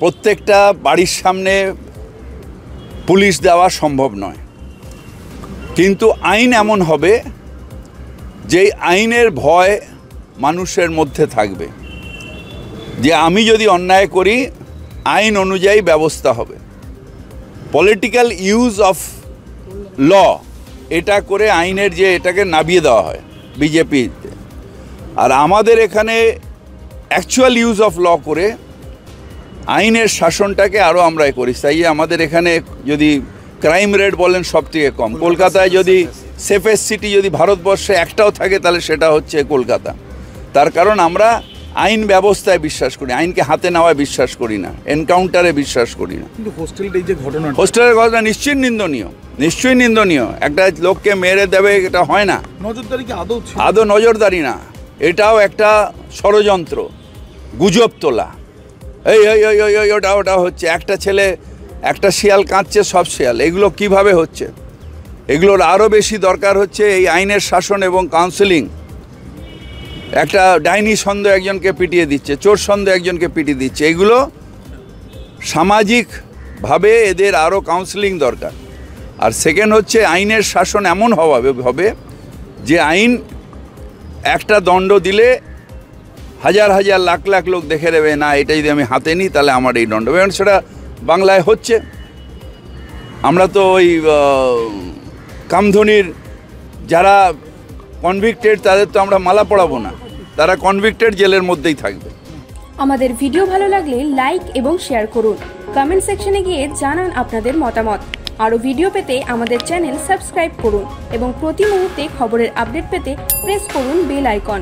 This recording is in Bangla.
প্রত্যেকটা বাড়ির সামনে পুলিশ দেওয়া সম্ভব নয়, কিন্তু আইন এমন হবে যে আইনের ভয় মানুষের মধ্যে থাকবে, যে আমি যদি অন্যায় করি আইন অনুযায়ী ব্যবস্থা হবে। পলিটিক্যাল ইউজ অফ ল এটা করে আইনের যে এটাকে নামিয়ে দেওয়া হয় বিজেপিতে, আর আমাদের এখানে অ্যাকচুয়াল ইউজ অফ ল করে আইনের শাসনটাকে আরও আমরা করি। তাই আমাদের এখানে যদি ক্রাইম রেট বলেন সব থেকে কম। কলকাতায় যদি সেফেস্ট সিটি যদি ভারতবর্ষে একটাও থাকে তাহলে সেটা হচ্ছে কলকাতা। তার কারণ আমরা আইন ব্যবস্থায় বিশ্বাস করি, আইনকে হাতে নেওয়ায় বিশ্বাস করি না, এনকাউন্টারে বিশ্বাস করি না। কিন্তু হোস্টেলের ঘটনা নিশ্চয়ই নিন্দনীয়, নিশ্চয়ই নিন্দনীয়। একটা লোককে মেরে দেবে এটা হয় না। নজরদারি কি আদৌ নজরদারি না, এটাও একটা ষড়যন্ত্র, গুজব তোলা। ওটা হচ্ছে একটা ছেলে, একটা শিয়াল কাঁদছে সব শিয়াল, এগুলো কিভাবে হচ্ছে? এগুলোর আরও বেশি দরকার হচ্ছে এই আইনের শাসন এবং কাউন্সেলিং। একটা ডাইনি সন্দেহ একজনকে পিটিয়ে দিচ্ছে, চোর সন্দেহ একজনকে পিটিয়ে দিচ্ছে, এগুলো সামাজিকভাবে এদের আরও কাউন্সেলিং দরকার। আর সেকেন্ড হচ্ছে আইনের শাসন এমন হবে যে আইন একটা দণ্ড দিলে হাজার হাজার লাখ লাখ লোক দেখে নেবে, না এটা যদি আমি হাতে নিই তাহলে আমার এই দণ্ড। এবং সেটা বাংলায় হচ্ছে। আমরা তো ওই কামধনির যারা কনভিক্টেড তাদের তো আমরা মালা পরাবো না, তারা কনভিক্টেড জেলের মধ্যেই থাকবে। আমাদের ভিডিও ভালো লাগলে লাইক এবং শেয়ার করুন, কমেন্ট সেকশনে গিয়ে জানান আপনাদের মতামত। আরও ভিডিও পেতে আমাদের চ্যানেল সাবস্ক্রাইব করুন এবং প্রতি মুহূর্তে খবরের আপডেট পেতে প্রেস করুন বেল আইকন।